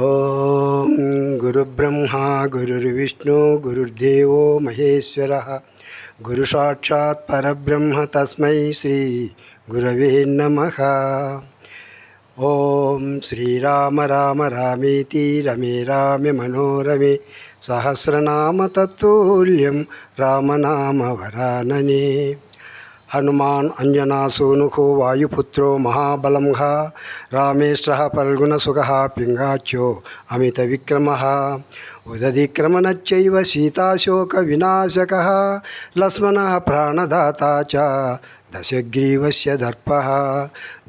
ఓం గురుబ్రహ్మ గురుర్విష్ణు గురుర్దేవో మహేశ్వర గురు సాక్షాత్ పరబ్రహ్మ తస్మై శ్రీ గురవే నమః. ఓం శ్రీరామ రామ రామేతి రమే రామే మనోరమే సహస్రనామ తత్తుల్యం రామనామ వరాననే. హనుమాన్ అంజనాసూనుః వాయుపుత్రో మహాబలంః రామేశ్వరः ఫల్గుణసుఖः పింగాచ్యో అమితవిక్రమः ఉదధిక్రమణశ్చైవ సీతాశోకవినాశకः లక్ష్మణः ప్రాణదాతా చ దశగ్రీవస్య దర్పः.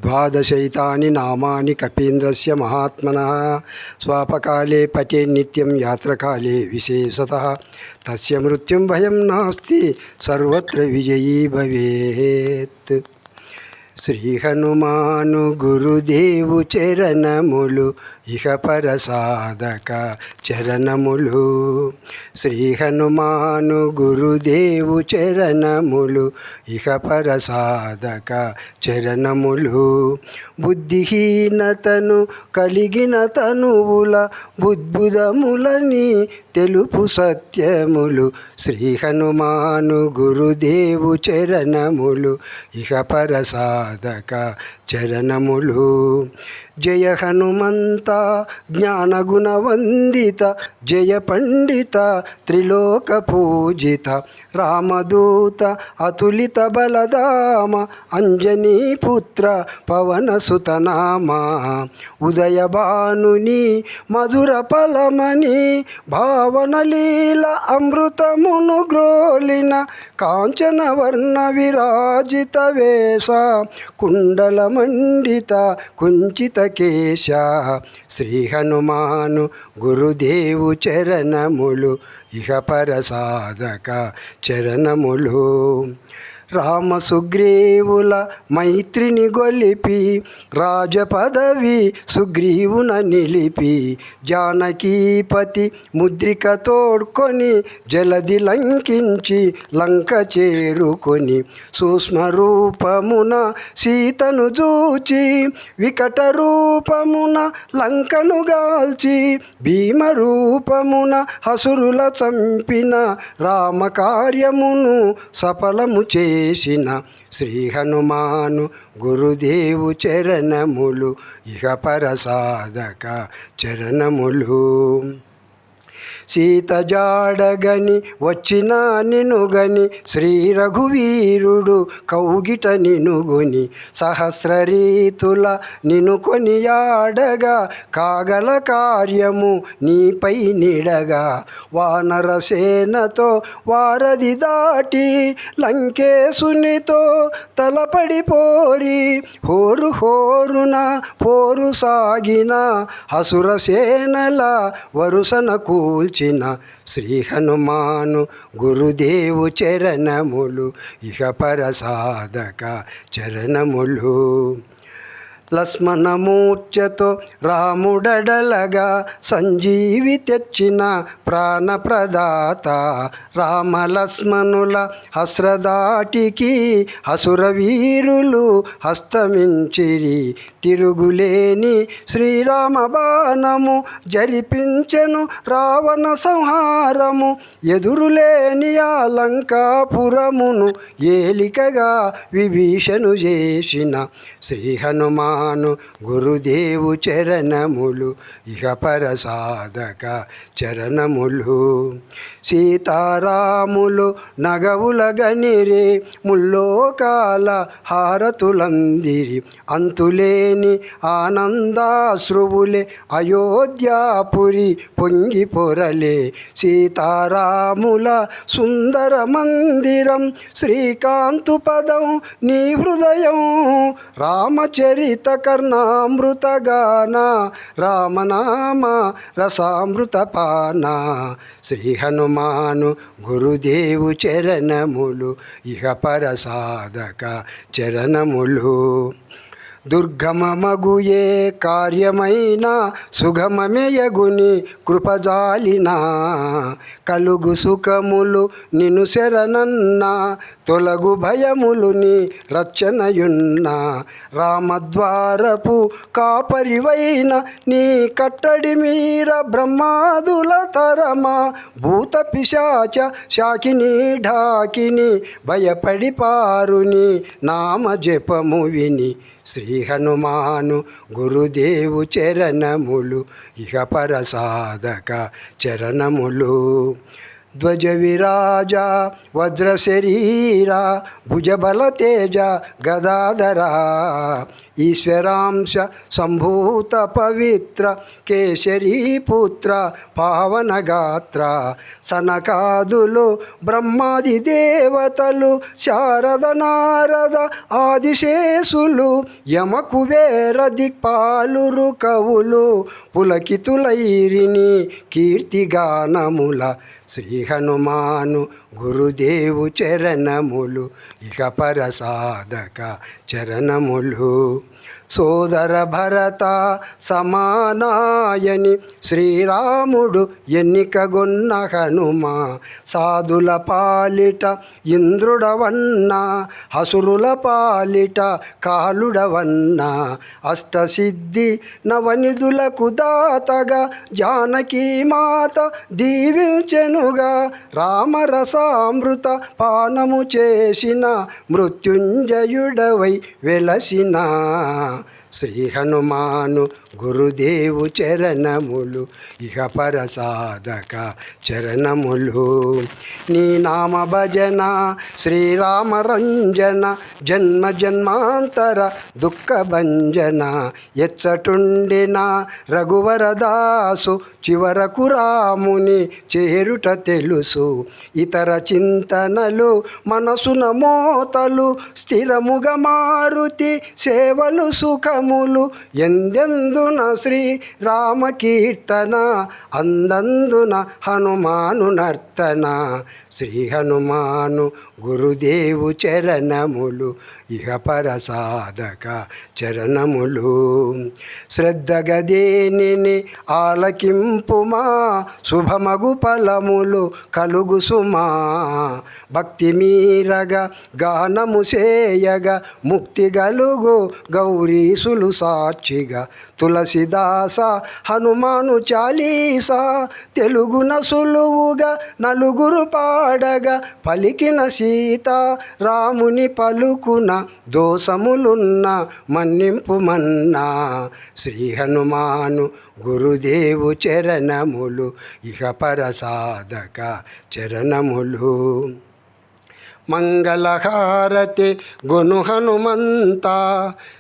ద్వాదశైతాని నామాని కపీంద్రస్య మహాత్మనः స్వాపకాలే పఠేన్నిత్యం యాత్రకాలే విశేషతః తస్య మృత్యుం భయం నాస్తి సర్వత్ర విజయీ భవేత్. శ్రీ హనుమాను గురుదేవు చరణములు ఇహ పర సాధక చరణములు. శ్రీ హనుమాను గురుదేవు చరణములు ఇహ పర సాధక చరణములు. బుద్ధిహీనతను కలిగిన తనువుల బుద్భుదములని తెలుపు సత్యములు. శ్రీ హనుమాను గురుదేవు చరణములు ఇహ పర సాధక చరణములు. జయ హనుమంత జ్ఞానగుణవందిత జయ పండిత త్రిలోక పూజిత రామదూత అతులిత బలదామ అంజనీ పుత్ర పవనసుతనామ. ఉదయభానుని మధుర ఫలమని భావనలీల అమృతమును గ్రోలిన కాంచన వర్ణ విరాజిత వేష కుండల మండిత కుంచిత కేశ. శ్రీ హనుమాను గురుదేవు చరణములు ఇహ పర సాధక చరణములు. రామ సుగ్రీవుల మైత్రిని గొలిపి రాజపదవి సుగ్రీవున నిలిపి జానకీపతి ముద్రిక తోడ్కొని జలది లంకించి లంక చేరుకొని సూక్ష్మరూపమున సీతను చూచి వికట రూపమున లంకను గాల్చి భీమరూపమున హసురుల చంపిన రామకార్యమును సఫలము చేసిన శ్రీ హనుమాను గురుదేవు చరణములు ఇహ పర సాధక చరణములు. సీత జాడగని వచ్చిన నినుగని శ్రీ రఘువీరుడు కౌగిట నినుగుని సహస్ర రీతుల నిను కొనియాడగా కాగల కార్యము నీపై నిడగా. వానరసేనతో వారధి దాటి లంకేశునితో తలపడిపోరి హోరు హోరున పోరు సాగిన హసురసేనల వరుసన కూల్చిన శ్రీ హనుమాను గురుదేవు చరణములు ఇహ పర సాధక చరణములు. లక్ష్మణమూర్ఛతో రాముడడలగా సంజీవి తెచ్చిన ప్రాణప్రదాత రామలక్ష్మణుల హస్రదాటికి హసురవీరులు హస్తమించిరి. తిరుగులేని శ్రీరామ బాణము జరిపించెను రావణ సంహారము. ఎదురులేని ఆ లంకాపురమును ఏలికగా విభీషణు చేసిన శ్రీ హనుమాను గురుదేవు చరణములు ఇహ పర సాధక చరణములు. సీతారాములు నగవుల గనిరే ముల్లోకాల హారతులందిరి అంతులేని ఆనందాశ్రువులే అయోధ్యాపురి పొంగి పొరలే. సీతారాముల సుందర మందిరం శ్రీకాంతు పదం నీ హృదయం రామచరిత కర్ణామృత గాన రామనామ రసామృత పాన. శ్రీ హనుమాను గురుదేవు చరణములు ఇహ పర సాధక చరణములు. దుర్గమమగుయే కార్యమైన సుగమమేయగుని కృపజాలినా కలుగు సుఖములు నిను శరణన్న తొలగు భయములు నీ రక్షణయున్న రామద్వారపు కాపరివైన నీ కట్టడి మీర బ్రహ్మాదుల తరమా భూత పిశాచ శాకిని ఢాకిని భయపడి పారుని నామ జపము విని శ్రీ హనుమాను గురుదేవు చరణములు ఇహ పరసాధక చరణములు ధ్వజ విరాజ వజ్ర శరీరా భుజబల తేజ గదాధరా ఈశ్వరాంశ సంభూత పవిత్ర కేసరీ పుత్ర పావనగాత్ర సనకాదులు బ్రహ్మాది దేవతలు శారద నారద ఆదిశేషులు యమకుబేర దిక్పాలురు కవులు పులకితులైరిని కీర్తిగానముల శ్రీ హనుమాను గురుదేవు చరణములు ఇక పరసాధక చరణములు సోదర భరత సమానాయని శ్రీరాముడు ఎన్నికగొన్న హనుమ సాధుల పాలిట ఇంద్రుడవన్న హసురుల పాలిట కాలుడవన్న అష్టసిద్ధి నవనిధులకు దాతగా జానకీ మాత దీవించెనుగా రామరసామృత పానము చేసిన మృత్యుంజయుడవై వెలసిన శ్రీ హనుమాను గురుదేవు చరణములు ఇహ పరసాధక చరణములు నీ నామ భజన శ్రీరామరంజన జన్మ జన్మాంతర దుఃఖ భంజన ఎచ్చటుండిన రఘువరదాసు చివరకు రాముని చేరుట తెలుసు ఇతర చింతనలు మనసున మోతలు స్థిరముగా మారుతి సేవలు సుఖములు ఎందెందున శ్రీ రామ కీర్తన అందందున హనుమాను నర్తన శ్రీ హనుమాను గురుదేవు చరణములు ఇహ పరసాధక చరణములు శ్రద్ధగా దేనిని ఆలకింపుమా శుభమగు ఫలములు కలుగు సుమా భక్తి మీరగా గానము చేయగా ముక్తి గలుగు గౌరీసులు సాక్షిగా తులసిదాస హనుమాను చాలీసా తెలుగున సులువుగా నలుగురు పాడగా పలికిన సీత రాముని పలుకున దోషములున్న మన్నింపు మన్నా శ్రీ హనుమాను గురుదేవు చరణములు ఇహ పరసాధక చరణములు మంగళహారతి గొను హనుమంత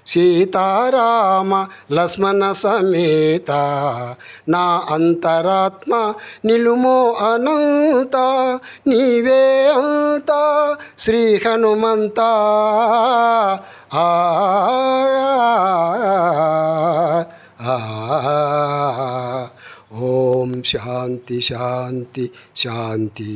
సీతారామ లక్ష్మణ సమేత నా అంతరాత్మ నిలుమో అనంత నీవే అంత శ్రీ హనుమంత ఓం శాంతి శాంతి శాంతి.